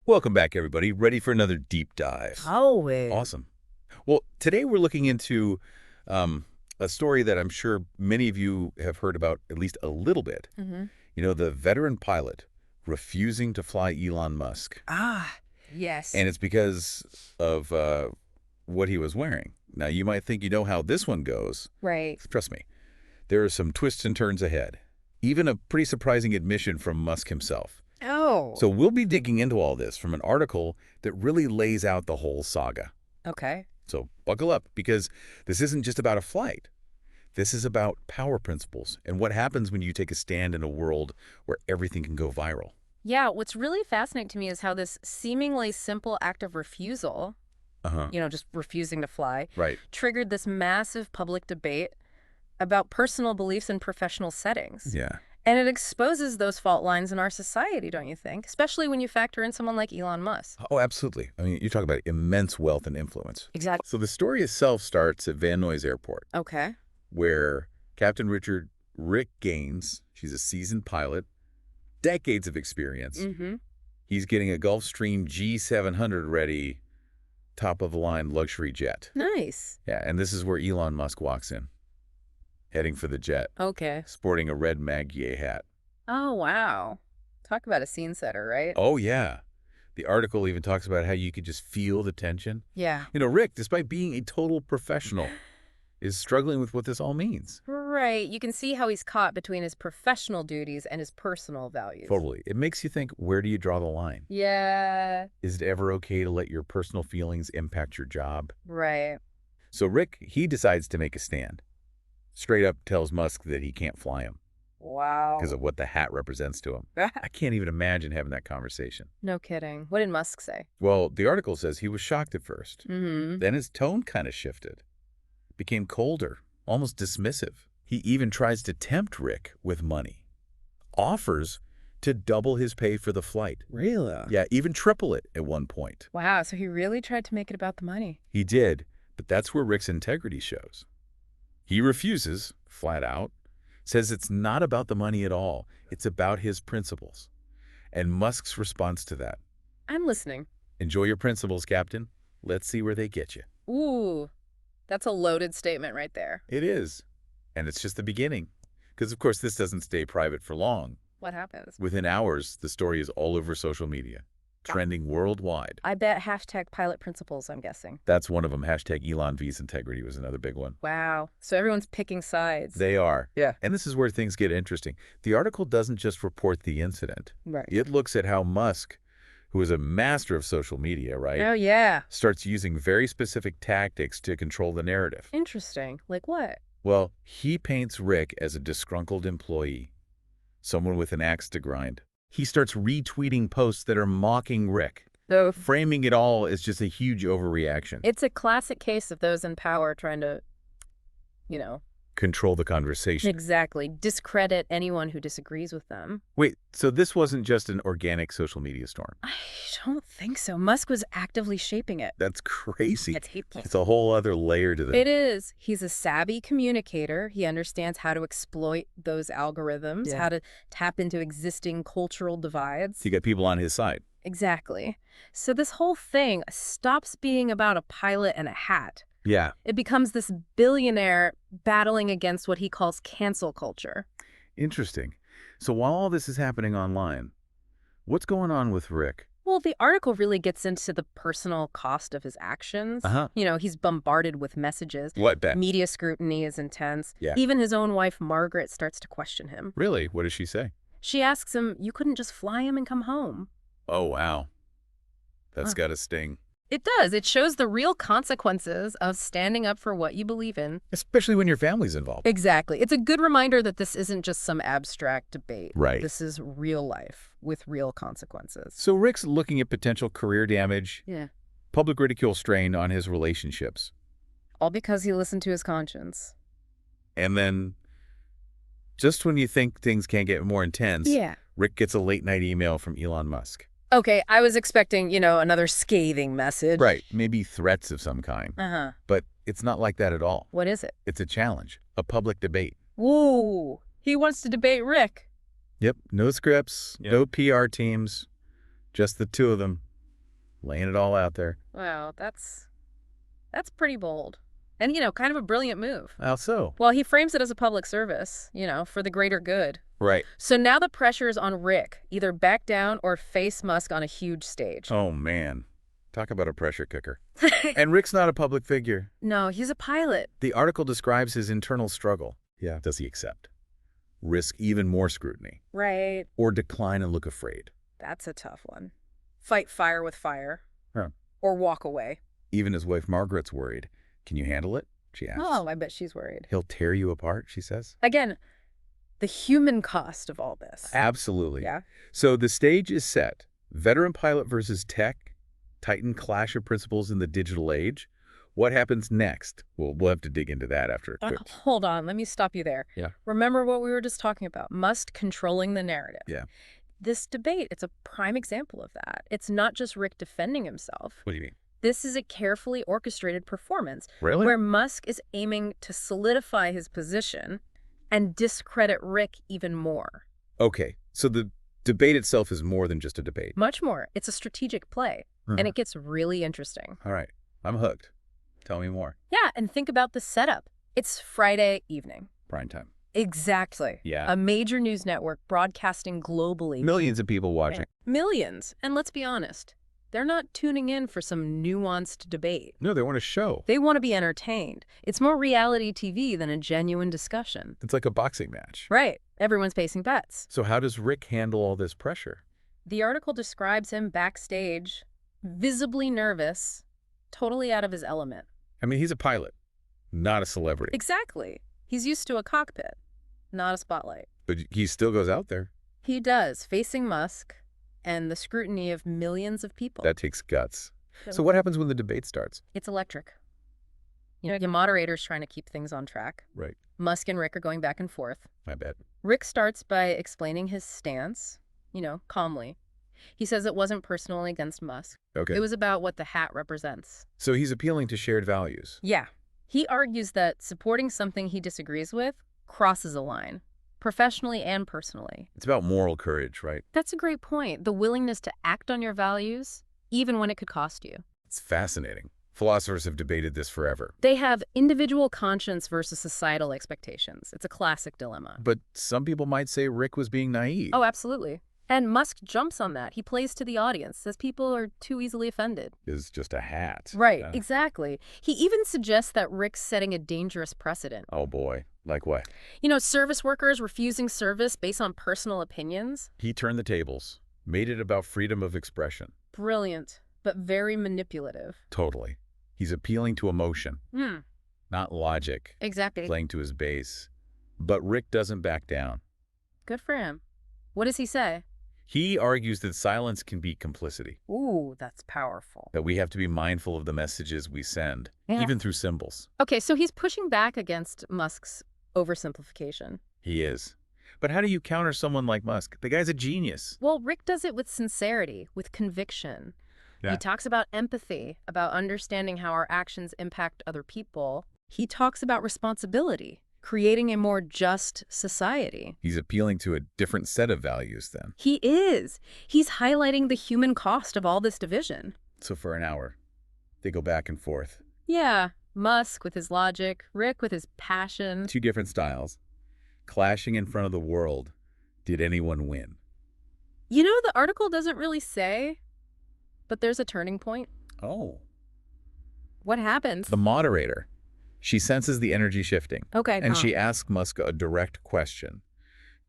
Welcome back, everybody. Ready for another deep dive. Always. Awesome. Well, today we're looking into a story that I'm sure many of you have heard about at least a little bit. Mm-hmm. You know, the veteran pilot refusing to fly Elon Musk. Yes. And it's because of what he was wearing. Now, you might think you know how this one goes. Right. Trust me, there are some twists and turns ahead. Even a pretty surprising admission from Musk himself. Oh. So we'll be digging into all this from an article that really lays out the whole saga. Okay. So buckle up, because this isn't just about a flight. This is about power principles and what happens when you take a stand in a world where everything can go viral. Yeah, what's really fascinating to me is how this seemingly simple act of refusal, just refusing to fly, Right. triggered this massive public debate about personal beliefs in professional settings. Yeah. And it exposes those fault lines in our society, don't you think? Especially when you factor in someone like Elon Musk. Oh, absolutely. I mean, you talk about immense wealth and influence. Exactly. So the story itself starts at Van Nuys Airport, Okay. where Captain Rick Gaines, she's a seasoned pilot, decades of experience. Mm-hmm. He's getting a Gulfstream G700 ready, top-of-the-line luxury jet. Nice. Yeah, and this is where Elon Musk walks in, heading for the jet, Okay. sporting a red MAGA hat. Oh, wow. Talk about a scene setter, right? Oh, yeah. The article even talks about how you could just feel the tension. Yeah. You know, Rick, despite being a total professional, is struggling with what this all means. Right. You can see how he's caught between his professional duties and his personal values. Totally. It makes you think, where do you draw the line? Yeah. Is it ever okay to let your personal feelings impact your job? Right. So Rick, he decides to make a stand. Straight up tells Musk that he can't fly him Wow. because of what the hat represents to him. I can't even imagine having that conversation. No kidding. What did Musk say? Well, the article says he was shocked at first. Mm-hmm. Then his tone kind of shifted. Became colder, almost dismissive. He even tries to tempt Rick with money. Offers to double his pay for the flight. Really? Yeah, even triple it at one point. Wow. So he really tried to make it about the money. He did, but that's where Rick's integrity shows. He refuses, flat out, says it's not about the money at all. It's about his principles. And Musk's response to that: I'm listening. enjoy your principles, Captain. Let's see where they get you. Ooh, that's a loaded statement right there. It is. And it's just the beginning. Because, of course, this doesn't stay private for long. What happens? Within hours, the story is all over social media, trending worldwide. I bet hashtag pilot principles, I'm guessing. That's one of them. Hashtag Elon V's integrity was another big one. Wow. So everyone's picking sides. They are. Yeah. And this is where things get interesting. The article doesn't just report the incident. Right. It looks at how Musk, who is a master of social media, right, Oh, yeah. starts using very specific tactics to control the narrative. Interesting. Like what? Well, he paints Rick as a disgruntled employee, someone with an axe to grind. He starts retweeting posts that are mocking Rick, So framing it all as just a huge overreaction. it's a classic case of those in power trying to, Control the conversation. exactly, discredit anyone who disagrees with them. Wait, so this wasn't just an organic social media storm? I don't think so. Musk was actively shaping it. That's crazy. It's hateful. It's a whole other layer to this. It is. He's a savvy communicator. He understands how to exploit those algorithms, Yeah. how to tap into existing cultural divides. You got people on his side. Exactly. So this whole thing stops being about a pilot and a hat. Yeah. It becomes this billionaire battling against what he calls cancel culture. Interesting. So while all this is happening online, what's going on with Rick? Well, the article really gets into the personal cost of his actions. Uh-huh. He's bombarded with messages. What bet? Media scrutiny is intense. Yeah. Even his own wife, Margaret, starts to question him. Really? What does she say? She asks him, you couldn't just fly him and come home. Oh, wow. That's Huh. got a sting. It does. It shows the real consequences of standing up for what you believe in. Especially when your family's involved. Exactly. It's a good reminder that this isn't just some abstract debate. Right. This is real life with real consequences. So Rick's looking at potential career damage, Yeah. public ridicule strain on his relationships. All because he listened to his conscience. And then, just when you think things can't get more intense, Yeah. Rick gets a late-night email from Elon Musk. Okay, I was expecting, another scathing message. Right. Maybe threats of some kind. Uh-huh. But it's not like that at all. What is it? It's a challenge, a public debate. Woo! He wants to debate Rick. Yep. No scripts, no PR teams, just the two of them laying it all out there. Wow, that's pretty bold. And, kind of a brilliant move. How so? Well, he frames it as a public service, for the greater good. Right. So now the pressure is on Rick, either back down or face Musk on a huge stage. Oh, man. Talk about a pressure cooker. And Rick's not a public figure. No, he's a pilot. The article describes his internal struggle. Yeah. Does he accept? Risk even more scrutiny? Right. Or decline and look afraid? That's a tough one. Fight fire with fire. Huh. Or walk away. Even his wife Margaret's worried. Can you handle it? She asks. Oh, I bet she's worried. He'll tear you apart, she says. Again, the human cost of all this. Absolutely. Yeah. So the stage is set. Veteran pilot versus tech. Titan clash of principles in the digital age. What happens next? Well, we'll have to dig into that after a quick... Hold on. Let me stop you there. Yeah. Remember what we were just talking about. Musk controlling the narrative. Yeah. This debate, it's a prime example of that. It's not just Rick defending himself. What do you mean? This is a carefully orchestrated performance. Really? Where Musk is aiming to solidify his position and discredit Rick even more. Okay, so the debate itself is more than just a debate. Much more. It's a strategic play, and it gets really interesting. All right, I'm hooked. Tell me more. Yeah, and think about the setup. It's Friday evening. Prime time. Exactly. Yeah. A major news network broadcasting globally. Millions of people watching. Millions. And let's be honest, they're not tuning in for some nuanced debate. No, they want a show. They want to be entertained. It's more reality TV than a genuine discussion. It's like a boxing match. Right. Everyone's placing bets. So how does Rick handle all this pressure? The article describes him backstage, visibly nervous, totally out of his element. I mean, he's a pilot, not a celebrity. Exactly. He's used to a cockpit, not a spotlight. But he still goes out there. He does, facing Musk and the scrutiny of millions of people. That takes guts. So what happens when the debate starts? It's electric. The moderator's trying to keep things on track. Right. Musk and Rick are going back and forth. I bet. Rick starts by explaining his stance, calmly. He says it wasn't personally against Musk. Okay. It was about what the hat represents. So he's appealing to shared values. Yeah. He argues that supporting something he disagrees with crosses a line, professionally and personally. It's about moral courage, right? That's a great point. The willingness to act on your values, even when it could cost you. It's fascinating. Philosophers have debated this forever. They have individual conscience versus societal expectations. It's a classic dilemma. But some people might say Rick was being naive. Oh, absolutely. And Musk jumps on that. He plays to the audience, says people are too easily offended. Is just a hat. Right, exactly. He even suggests that Rick's setting a dangerous precedent. Oh, boy. Like what? Service workers refusing service based on personal opinions. He turned the tables, made it about freedom of expression. Brilliant, but very manipulative. Totally. He's appealing to emotion, not logic. Exactly. Playing to his base. But Rick doesn't back down. Good for him. What does he say? He argues that silence can be complicity, Ooh, that's powerful. that we have to be mindful of the messages we send, even through symbols. Okay, so he's pushing back against Musk's oversimplification. He is. But how do you counter someone like Musk? The guy's a genius. Well, Rick does it with sincerity, with conviction. Yeah. He talks about empathy, about understanding how our actions impact other people. He talks about responsibility, creating a more just society. He's appealing to a different set of values then. He is. He's highlighting the human cost of all this division. So for an hour, they go back and forth. Yeah, Musk with his logic, Rick with his passion. Two different styles. Clashing in front of the world. Did anyone win? The article doesn't really say, but there's a turning point. Oh. What happens? The moderator. She senses the energy shifting. Okay. And she asks Musk a direct question.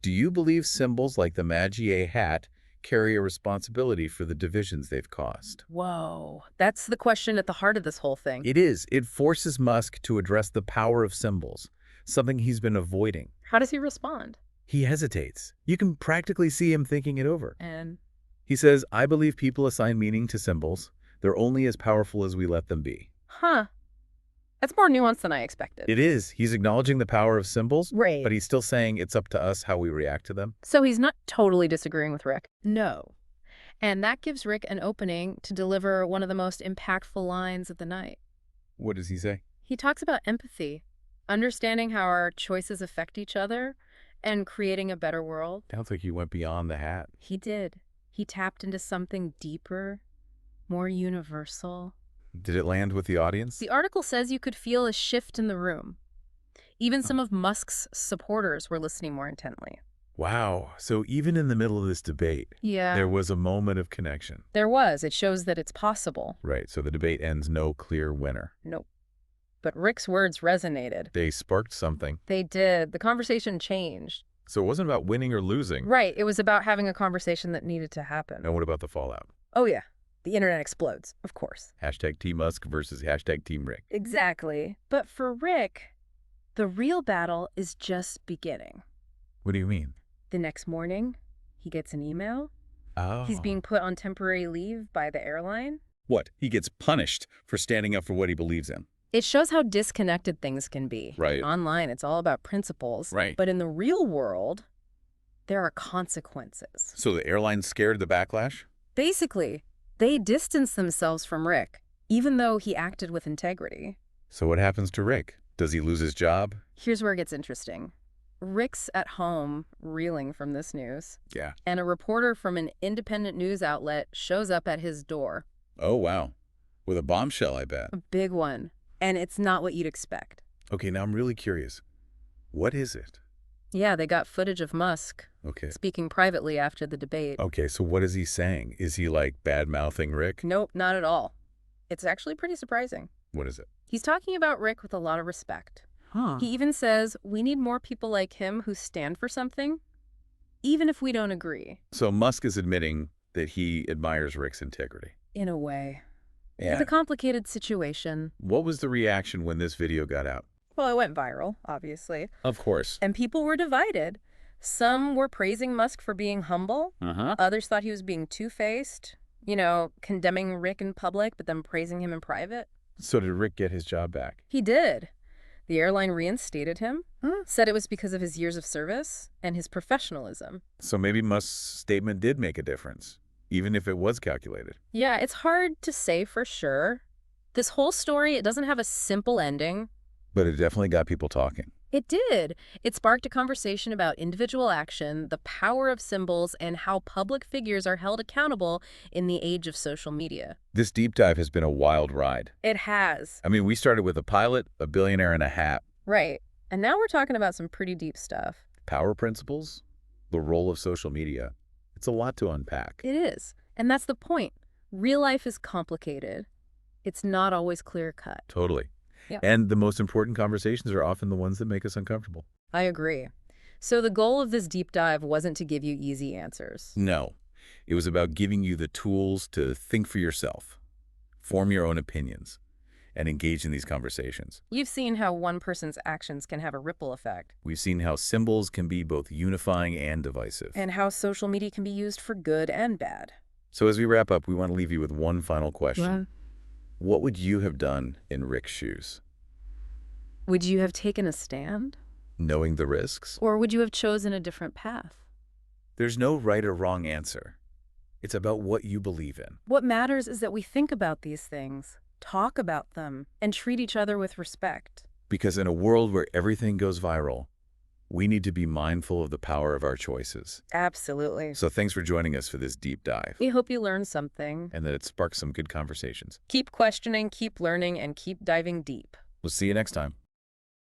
Do you believe symbols like the MAGA hat carry a responsibility for the divisions they've caused? Whoa. That's the question at the heart of this whole thing. It is. It forces Musk to address the power of symbols, something he's been avoiding. How does he respond? He hesitates. You can practically see him thinking it over. And He says, I believe people assign meaning to symbols. They're only as powerful as we let them be. Huh. That's more nuanced than I expected. It is. He's acknowledging the power of symbols, Right. but he's still saying it's up to us how we react to them. So he's not totally disagreeing with Rick. No. And that gives Rick an opening to deliver one of the most impactful lines of the night. What does he say? He talks about empathy, understanding how our choices affect each other, and creating a better world. Sounds like he went beyond the hat. He did. He tapped into something deeper, More universal. Did it land with the audience? The article says you could feel a shift in the room. Even some of Musk's supporters were listening more intently. Wow. So even in the middle of this debate, Yeah. there was a moment of connection. There was. It shows that it's possible. Right. So the debate ends no clear winner. Nope. But Rick's words resonated. They sparked something. They did. The conversation changed. So it wasn't about winning or losing. Right. It was about having a conversation that needed to happen. And what about the fallout? Oh, yeah. The internet explodes, of course. Hashtag Team Musk versus hashtag Team Rick. Exactly. But for Rick, the real battle is just beginning. What do you mean? The next morning, he gets an email. Oh. He's being put on temporary leave by the airline. What? He gets punished for standing up for what he believes in. It shows how disconnected things can be. Right. Online, it's all about principles. Right. But in the real world, there are consequences. So the airline's scared of the backlash? Basically, they distance themselves from Rick, even though he acted with integrity. So what happens to Rick? Does he lose his job? Here's where it gets interesting. Rick's at home reeling from this news. Yeah. And a reporter from an independent news outlet shows up at his door. Oh, wow. With a bombshell, I bet. A big one. And it's not what you'd expect. Okay, now I'm really curious. What is it? Yeah, they got footage of Musk Okay. speaking privately after the debate. Okay, so what is he saying? Is he like bad-mouthing Rick? Nope, not at all. It's actually pretty surprising. What is it? He's talking about Rick with a lot of respect. Huh. He even says, we need more people like him who stand for something, even if we don't agree. So Musk is admitting that he admires Rick's integrity. In a way. Yeah. It's a complicated situation. What was the reaction when this video got out? Well, it went viral, obviously. Of course. And people were divided. Some were praising Musk for being humble. Uh-huh. Others thought he was being two-faced, condemning Rick in public, but then praising him in private. So did Rick get his job back? He did. The airline reinstated him, said it was because of his years of service and his professionalism. So maybe Musk's statement did make a difference, even if it was calculated. Yeah, it's hard to say for sure. This whole story, it doesn't have a simple ending. But it definitely got people talking. It did. It sparked a conversation about individual action, the power of symbols, and how public figures are held accountable in the age of social media. This deep dive has been a wild ride. It has. I mean, we started with a pilot, a billionaire, and a hat. Right. And now we're talking about some pretty deep stuff. Power principles, the role of social media. It's a lot to unpack. It is. And that's the point. Real life is complicated. It's not always clear-cut. Totally. Yeah. And the most important conversations are often the ones that make us uncomfortable. I agree. So the goal of this deep dive wasn't to give you easy answers. No. It was about giving you the tools to think for yourself, form your own opinions, and engage in these conversations. You've seen how one person's actions can have a ripple effect. We've seen how symbols can be both unifying and divisive. And how social media can be used for good and bad. So as we wrap up, we want to leave you with one final question. Well, What would you have done in Rick's shoes? would you have taken a stand? Knowing the risks? Or would you have chosen a different path? There's no right or wrong answer. It's about what you believe in. What matters is that we think about these things, talk about them, and treat each other with respect. Because in a world where everything goes viral, we need to be mindful of the power of our choices. Absolutely. So thanks for joining us for this deep dive, We hope you learned something. and that it sparks some good conversations. Keep questioning, keep learning, and keep diving deep. We'll see you next time.